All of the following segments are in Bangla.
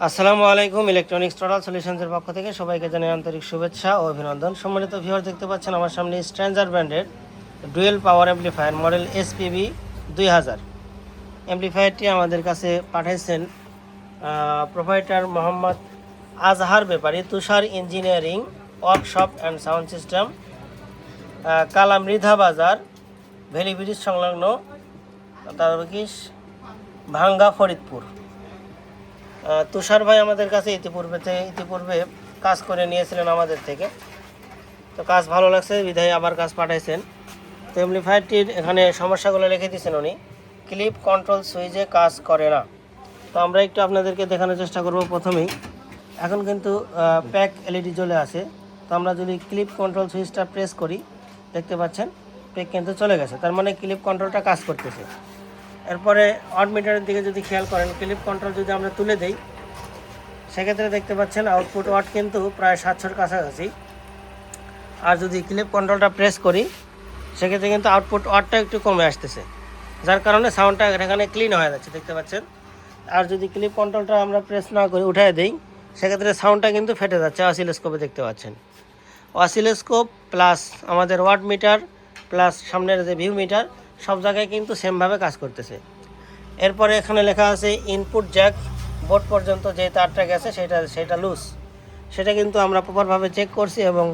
আসসালামু আলাইকুম। ইলেকট্রনিক্স টোটাল সলিউশনসের পক্ষ থেকে সবাইকে জানাই আন্তরিক শুভেচ্ছা ও অভিনন্দন। সম্মানিত ভিউয়ার, দেখতে পাচ্ছেন আমার সামনে স্ট্রেঞ্জার ব্র্যান্ডের dual power amplifier model SPB 2000 অ্যাম্পলিফায়ারটি আমাদের কাছে পাঠাইছেন provider Mohammad Azhar Bepari, Tushar engineering workshop and sound system, Kala Mridha বাজার, ভ্যালি ব্রিজ সংলগ্ন, তারপর কি ভাঙ্গা, ফরিদপুর। তুষার ভাই আমাদের কাছে ইতিপূর্বে কাজ করে নিয়েছিলেন আমাদের থেকে, তো কাজ ভালো লাগছে বিধায় আবার কাজ পাঠাইছেন। তো অ্যাম্পলিফায়ারটির এখানে সমস্যাগুলো লিখে দিয়েছেন উনি। ক্লিপ কন্ট্রোল সুইচে কাজ করে না। তো আমরা একটু আপনাদেরকে দেখানোর চেষ্টা করব। প্রথমেই এখন কিন্তু প্যাক এলইডি জ্বলে আছে। তো আমরা যদি ক্লিপ কন্ট্রোল সুইচটা প্রেস করি, দেখতে পাচ্ছেন প্যাক কিন্তু চলে গেছে, তার মানে ক্লিপ কন্ট্রোলটা কাজ করতেছে। এরপরে অড মিটারের দিকে যদি খেয়াল করেন, ক্লিপ কন্ট্রোল যদি আমরা তুলে দেই, সেক্ষেত্রে দেখতে পাচ্ছেন আউটপুট ওয়াট কিন্তু প্রায় 700-র কাছাকাছি। আর যদি ক্লিপ কন্ট্রোলটা প্রেস করি, সেক্ষেত্রে কিন্তু আউটপুট ওয়াটটা একটু কমে আসতেছে, যার কারণে সাউন্ডটা এখানে ক্লিন হয়ে যাচ্ছে, দেখতে পাচ্ছেন। আর যদি ক্লিপ কন্ট্রোলটা আমরা প্রেস না করে উঠায় দেই, সেক্ষেত্রে সাউন্ডটা কিন্তু ফেটে যাচ্ছে। অসিলোস্কোপে দেখতে পাচ্ছেন অসিলোস্কোপ প্লাস আমাদের ওয়াট মিটার প্লাস সামনের যে ভিউ মিটার, সব জায়গায় কিন্তু সেমভাবে কাজ করতেছে। এরপরে এখানে লেখা আছে ইনপুট জ্যাক বোর্ড পর্যন্ত যে তারটা গেছে সেটা লুজ। সেটা কিন্তু আমরা প্রপারভাবে চেক করছি এবং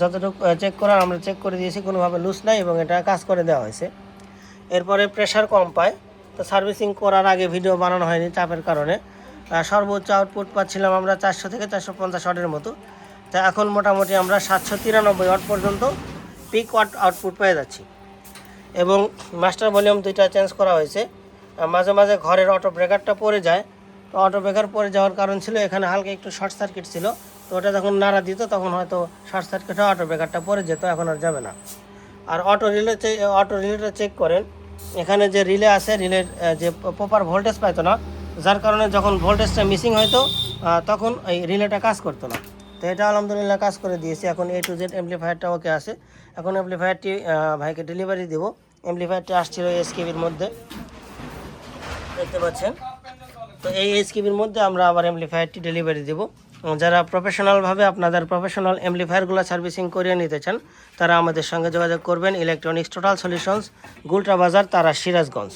যতটুকু চেক করার আমরা চেক করে দিয়েছি, কোনোভাবে লুজ নাই এবং এটা কাজ করে দেওয়া হয়েছে। এরপরে প্রেশার কম পায়। তো সার্ভিসিং করার আগে ভিডিও বানানো হয়নি চাপের কারণে। সর্বোচ্চ আউটপুট পাচ্ছিলাম আমরা 400 থেকে 450 ওয়াটের মতো। তো এখন মোটামুটি আমরা 793 ওয়াট পর্যন্ত পিক ওয়াট আউটপুট পেয়ে যাচ্ছি। এবং মাস্টার ভলিউম দুইটা চেঞ্জ করা হয়েছে। মাঝে মাঝে ঘরের অটো ব্রেকারটা পড়ে যায়। তো অটো ব্রেকার পড়ে যাওয়ার কারণ ছিল এখানে হালকা একটু শর্ট সার্কিট ছিল। তো ওটা যখন নাড়া দিত তখন হয়তো শর্ট সার্কিট হয়ে অটো ব্রেকারটা পড়ে যেত, এখন আর যাবে না। আর অটো রিলেটা চেক করেন, এখানে যে রিলে আছে, রিলের যে প্রপার ভোল্টেজ পাইতো না, যার কারণে যখন ভোল্টেজটা মিসিং হয়তো তখন এই রিলেটা কাজ করতো না। তো এটা আলহামদুলিল্লাহ কাজ করে দিয়েছি। এখন A to Z অ্যাম্পলিফায়ারটা ওকে আছে। এখন অ্যাম্পলিফায়ারটি ভাইকে ডেলিভারি দেবো। অ্যাম্পলিফায়ারটি আসছিল এসকেবির মধ্যে, দেখতে পাচ্ছেন। তো এই এসকেবির মধ্যে আমরা আবার অ্যাম্পলিফায়ারটি ডেলিভারি দেবো। যারা প্রফেশনালভাবে আপনাদের প্রফেশনাল অ্যাম্পলিফায়ারগুলো সার্ভিসিং করিয়ে নিতে চান, তারা আমাদের সঙ্গে যোগাযোগ করবেন। ইলেকট্রনিক্স টোটাল সলিউশনস, গুলটা বাজার, তারা, সিরাজগঞ্জ।